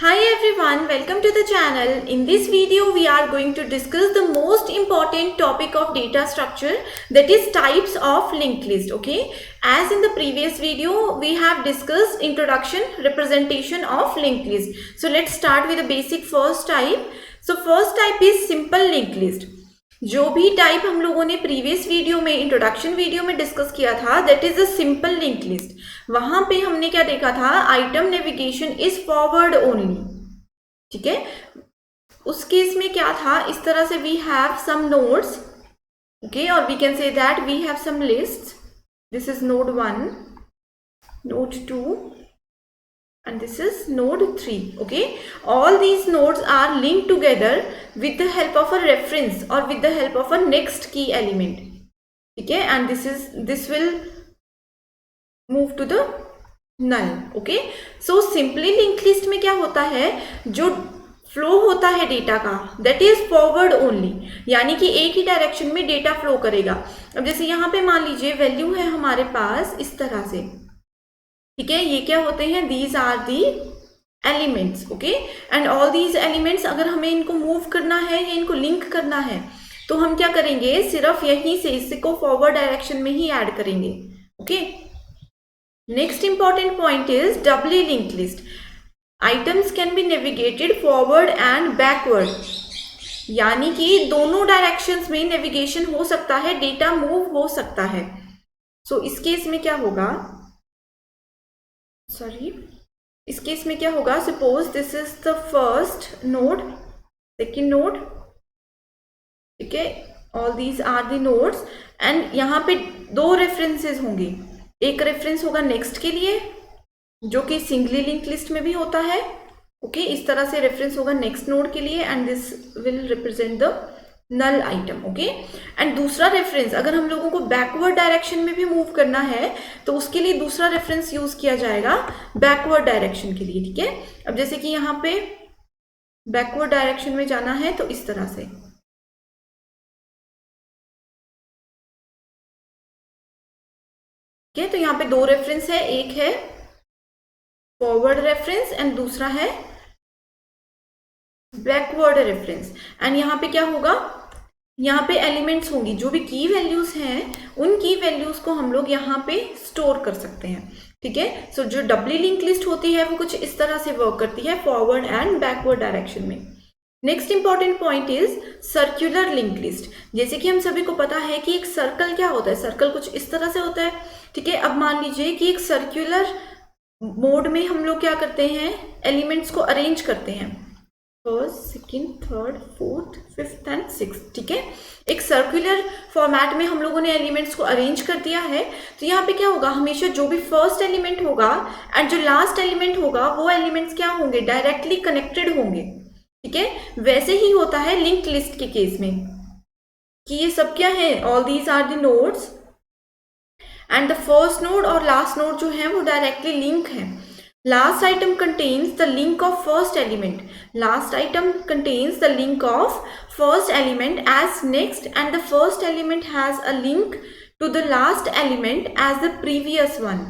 Hi everyone, welcome to the channel. In this video, we are going to discuss the most important topic of data structure, that is types of linked list. Okay, as in the previous video, we have discussed introduction, representation of linked list. So let's start with the basic first type. So first type is simple linked list. जो भी type हम लोगों ने previous video में introduction video में discuss किया था, that is a simple link list. वहां पे हमने क्या देखा था, item navigation is forward only. ठीक है, उस केस में क्या था, इस तरह से we have some nodes. Okay, और we can say that we have some list. This is node 1, node 2 and this is node 3. Okay, all these nodes are linked together with the help of a reference or with the help of a next key element. Okay, and this will move to the null. Okay, so simply linked list में क्या होता है, जो flow होता है data का, that is forward only, यानी कि एक ही डायरेक्शन में डेटा फ्लो करेगा. अब जैसे यहाँ पे मान लीजिए वैल्यू है हमारे पास इस तरह से. ठीक है, ये क्या होते हैं, these are the elements. Okay, and all these elements अगर हमें इनको मूव करना है या इनको लिंक करना है तो हम क्या करेंगे, सिर्फ यहीं से इसको फॉरवर्ड डायरेक्शन में ही ऐड करेंगे. Okay, next important point is doubly linked list. Items can be navigated forward and backward, यानी कि दोनों डायरेक्शंस में नेविगेशन हो सकता है, डेटा मूव हो सकता है. सो इस केस में क्या होगा, इस केस में क्या होगा, suppose this is the first node, second node. ठीक है, all these are the nodes and यहाँ पे दो रेफरेंसेस होंगे. एक रेफरेंस होगा नेक्स्ट के लिए, जो कि सिंगली लिंक लिस्ट में भी होता है. ओके, इस तरह से रेफरेंस होगा नेक्स्ट नोड के लिए and this will represent the null item. Okay, and दूसरा रेफरेंस अगर हम लोगों को बैकवर्ड डायरेक्शन में भी मूव करना है तो उसके लिए दूसरा रेफरेंस यूज किया जाएगा बैकवर्ड डायरेक्शन के लिए. ठीक है, अब जैसे कि यहाँ पे बैकवर्ड डायरेक्शन में जाना है तो इस तरह से. ठीक है, तो यहाँ पे दो रेफरेंस है, एक है फॉरवर्ड रेफरेंस एंड दूसरा है बैकवर्ड रेफरेंस. एंड यहाँ पे क्या होगा, यहाँ पे एलिमेंट्स होंगी, जो भी की वैल्यूज हैं उन की वैल्यूज को हम लोग यहाँ पे स्टोर कर सकते हैं. ठीक है, सो जो डबली लिंक लिस्ट होती है वो कुछ इस तरह से वर्क करती है, फॉरवर्ड एंड बैकवर्ड डायरेक्शन में. Next important point is circular link list. जैसे कि हम सभी को पता है कि एक सर्कल क्या होता है, सर्कल कुछ इस तरह से होता है. ठीक है, अब मान लीजिए कि एक सर्क्यूलर मोड में हम लोग क्या करते हैं, एलिमेंट्स को अरेंज करते हैं, first, second, third, fourth, fifth and sixth. ठीक है, एक सर्कुलर फॉर्मेट में हम लोगों ने एलिमेंट्स को अरेंज कर दिया है. तो यहाँ पे क्या होगा, हमेशा जो भी फर्स्ट एलिमेंट होगा एंड जो लास्ट एलिमेंट होगा वो एलिमेंट्स क्या होंगे, डायरेक्टली कनेक्टेड होंगे. ठीक है, वैसे ही होता है लिंक्ड लिस्ट के केस में कि ये सब क्या है, all these are the nodes and the first node और लास्ट नोड जो है वो डायरेक्टली लिंक है. Last item contains the link of first element. Last item contains the link of first element as next, and the first element has a link to the last element as the previous one.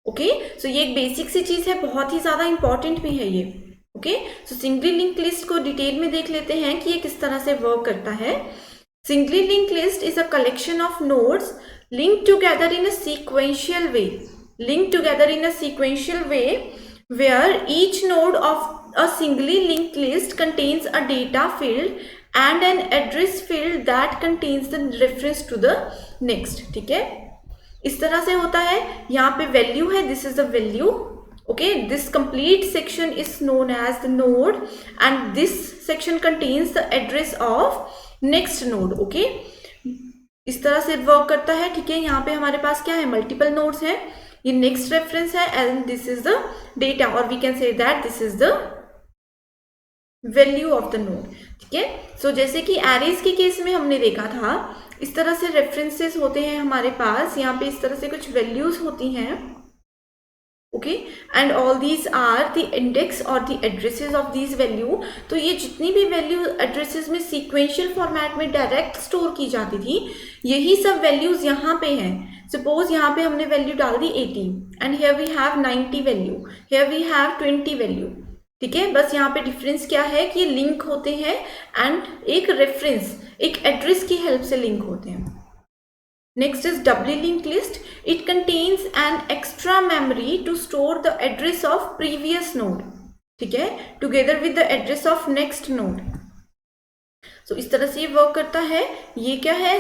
Okay, so ये एक basic सी चीज है, बहुत ही ज्यादा important भी है ये. Okay, सो singly link list को डिटेल में देख लेते हैं कि ये किस तरह से वर्क करता है. Singly link list is a collection of nodes linked together in a sequential way. Linked together in a sequential way where each node of a singly linked list contains a data field and an address field that contains the reference to the next. ठीक है, इस तरह से होता है. यहाँ पे value है, this is the value. Okay, this complete section is known as the node and this section contains the address of next node. Okay, इस तरह से वर्क करता है. ठीक है, यहाँ पे हमारे पास क्या है, मल्टीपल नोड्स है, ये नेक्स्ट रेफरेंस है and this is the data, और we can say that this is the value of the node. ठीक है, सो जैसे कि एरेज के केस में हमने देखा था, इस तरह से रेफरेंसेस होते हैं हमारे पास, यहाँ पे इस तरह से कुछ वैल्यूज होती हैं. Okay, and all these are the index और the addresses of these value. तो ये जितनी भी वैल्यू एड्रेसेस में सीक्वेंशियल फॉर्मेट में डायरेक्ट स्टोर की जाती थी, यही सब वैल्यूज यहाँ पे हैं. सपोज यहाँ पे हमने वैल्यू डाल दी 80 and here we have 90 value, here we have 20 value. ठीक है, बस यहाँ पे डिफरेंस क्या है कि लिंक होते हैं एंड एक रेफरेंस, एक एड्रेस की हेल्प से लिंक होते हैं। Next is doubly linked list. It contains an extra memory to store the address of previous node, ठीक है, together with the address of next node. So इस तरह से ये वर्क करता है। ये क्या है,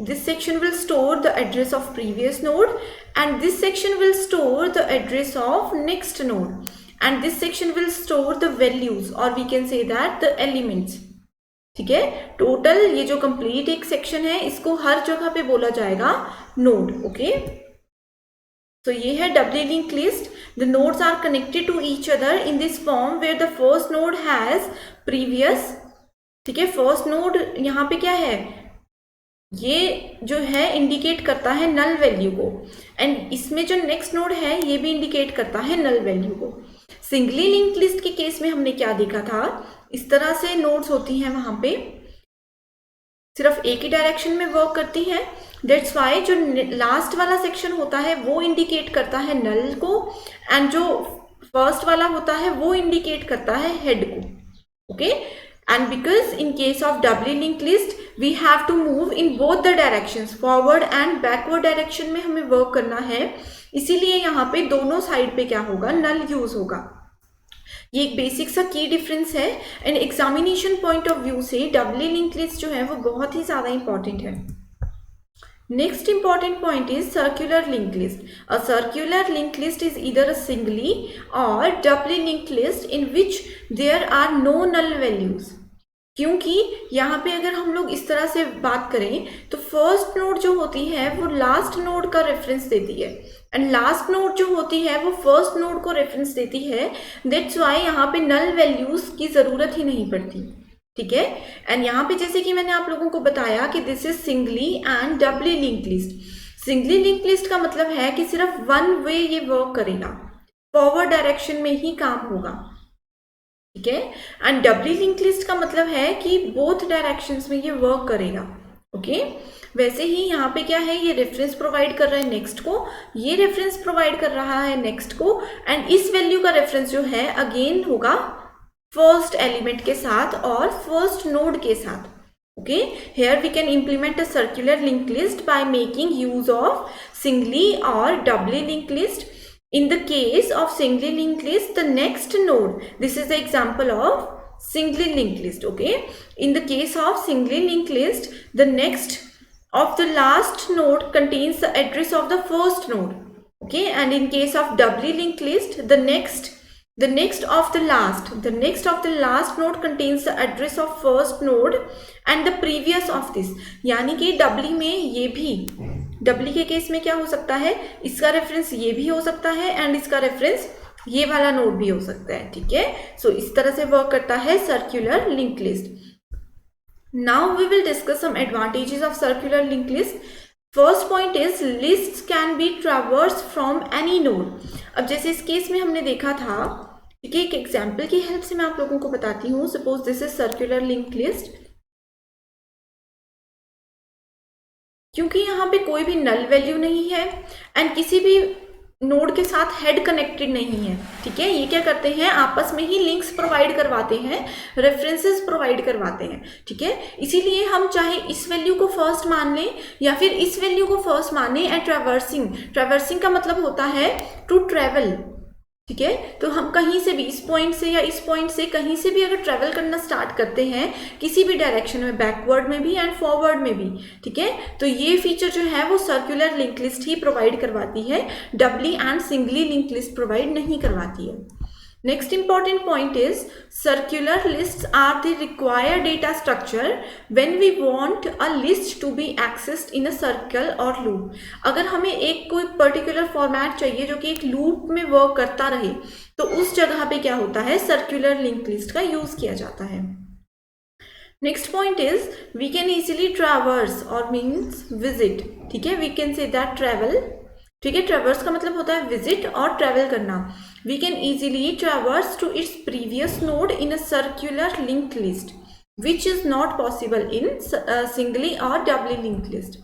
this section will store the address of previous node and this section will store the address of next node and this section will store the values or we can say that the elements, ठीक है। Total ये जो complete एक section है इसको हर जगह पे बोला जाएगा नोड, ओके। तो ये है doubly link list. The nodes are connected to each other in this form where the first node has previous, ठीक है। फर्स्ट नोड यहाँ पे क्या है, ये जो है इंडिकेट करता है नल वैल्यू को एंड इसमें जो नेक्स्ट नोड है ये भी इंडिकेट करता है नल वैल्यू को। सिंगली लिंक लिस्ट के केस में हमने क्या देखा था, इस तरह से नोड्स होती हैं, वहां पे सिर्फ एक ही डायरेक्शन में वर्क करती हैं। दैट्स वाई जो लास्ट वाला सेक्शन होता है वो इंडिकेट करता है नल को एंड जो फर्स्ट वाला होता है वो इंडिकेट करता है हेड को, okay. And because in case of doubly link list we have to move in both the directions, forward and backward direction में हमें वर्क करना है, इसीलिए यहाँ पे दोनों साइड पे क्या होगा, नल यूज होगा। ये एक बेसिक सा की डिफरेंस है and examination point of view से डबली लिंक लिस्ट जो है वो बहुत ही ज्यादा इंपॉर्टेंट है। Next important point is circular link list. A circular link list is either a singly और doubly link list in which there are no null values. क्योंकि यहाँ पे अगर हम लोग इस तरह से बात करें तो फर्स्ट नोड जो होती है वो लास्ट नोड का रेफरेंस देती है एंड लास्ट नोड जो होती है वो फर्स्ट नोड को रेफरेंस देती है। दैट्स वाई यहाँ पे नल वैल्यूज की जरूरत ही नहीं पड़ती, ठीक है। एंड यहाँ पे जैसे कि मैंने आप लोगों को बताया कि this is singly and doubly link list. Singly link list का मतलब है कि सिर्फ वन वे ये वर्क करेगा, फॉरवर्ड डायरेक्शन में ही काम होगा, ठीक है। एंड डबली लिंक लिस्ट का मतलब है कि बोथ डायरेक्शंस में ये वर्क करेगा, ओके। वैसे ही यहाँ पे क्या है, ये रेफरेंस प्रोवाइड कर रहा है नेक्स्ट को, ये रेफरेंस प्रोवाइड कर रहा है नेक्स्ट को एंड इस वैल्यू का रेफरेंस जो है अगेन होगा फर्स्ट एलिमेंट के साथ और फर्स्ट नोड के साथ, okay. Here we can implement a circular link list by making use of singly और doubly link list. In the case of singly linked list, the next node, this is the example of singly linked list, okay. In the case of singly linked list, the next of the last node contains the address of the first node, okay. And in case of doubly linked list, the next of the last node contains the address of first node and the previous of this। यानी कि डबली में ये भी, डबली के case में क्या हो सकता है, इसका रेफरेंस ये भी हो सकता है एंड इसका रेफरेंस ये वाला नोड भी हो सकता है, ठीक है। सो इस तरह से वर्क करता है circular link list. Now we will discuss some advantages of circular link list. First point is list can be traverse from any node. अब जैसे इस केस में हमने देखा था, ठीक है, एक एग्जाम्पल की हेल्प से मैं आप लोगों को बताती हूँ। Suppose this is circular link list. क्योंकि यहाँ पे कोई भी नल वैल्यू नहीं है एंड किसी भी नोड के साथ हेड कनेक्टेड नहीं है, ठीक है। ये क्या करते हैं, आपस में ही लिंक्स प्रोवाइड करवाते हैं, रेफरेंसेस प्रोवाइड करवाते हैं, ठीक है। इसीलिए हम चाहे इस वैल्यू को फर्स्ट मान लें या फिर इस वैल्यू को फर्स्ट माने। एंड ट्रैवर्सिंग का मतलब होता है टू ट्रेवल, ठीक है। तो हम कहीं से भी इस पॉइंट से या इस पॉइंट से कहीं से भी अगर ट्रेवल करना स्टार्ट करते हैं किसी भी डायरेक्शन में, बैकवर्ड में भी एंड फॉरवर्ड में भी, ठीक है, तो ये फीचर जो है वो सर्कुलर लिंक लिस्ट ही प्रोवाइड करवाती है, doubly and singly link list provide नहीं करवाती है। Next important point is circular lists are the required data structure when we want a list to be accessed in a circle or loop। अगर हमें एक कोई particular format चाहिए जो कि एक लूप में वर्क करता रहे तो उस जगह पे क्या होता है, सर्कुलर लिंक लिस्ट का यूज किया जाता है। Next point is we can easily traverse और मीन्स विजिट, ठीक है। We can say that travel, ठीक है। ट्रैवर्स का मतलब होता है विजिट और ट्रैवल करना। We can easily traverse to its previous node in a circular linked list, which is not possible in singly or doubly linked list.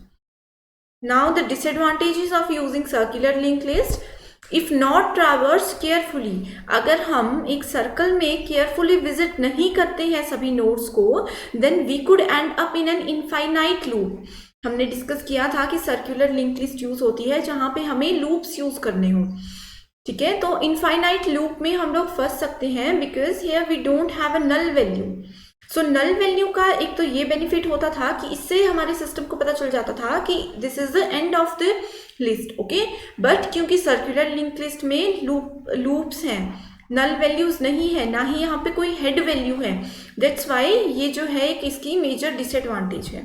Now the disadvantages of using circular linked list. If not traverse carefully, अगर हम एक circle में carefully visit नहीं करते हैं सभी nodes को, then we could end up in an infinite loop. हमने डिस्कस किया था कि सर्कुलर लिंक लिस्ट यूज होती है जहां पे हमें लूप्स यूज करने हो, ठीक है। तो इनफाइनाइट लूप में हम लोग फंस सकते हैं because here we don't have a null value. So null value का एक तो ये बेनिफिट होता था कि इससे हमारे सिस्टम को पता चल जाता था कि this is the end of the list, okay. But क्योंकि सर्कुलर लिंक लिस्ट में लूप्स हैं, नल वैल्यूज नहीं है, ना ही यहाँ पे कोई हेड वैल्यू है, दैट्स वाई ये जो है एक इसकी मेजर डिसएडवांटेज है।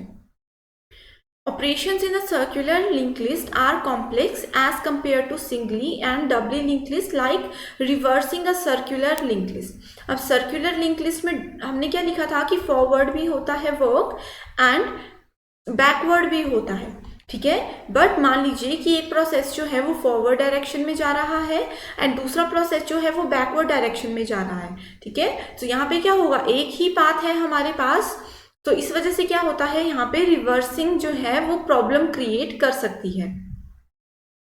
Operations in a circular linked list are complex as compared to singly and doubly linked list, like reversing a circular linked list. अब circular linked list में हमने क्या लिखा था कि forward भी होता है work and backward भी होता है, ठीक है। बट मान लीजिए कि एक प्रोसेस जो है वो फॉरवर्ड डायरेक्शन में जा रहा है एंड दूसरा प्रोसेस जो है वो बैकवर्ड डायरेक्शन में जा रहा है, ठीक है। तो यहाँ पे क्या होगा, एक ही पाथ है हमारे पास, तो इस वजह से क्या होता है, यहाँ पे रिवर्सिंग जो है वो प्रॉब्लम क्रिएट कर सकती है।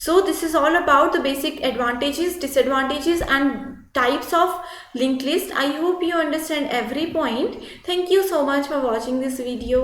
So this is all about the basic advantages, disadvantages and types of link list. I hope you understand every point. Thank you so much for watching this video.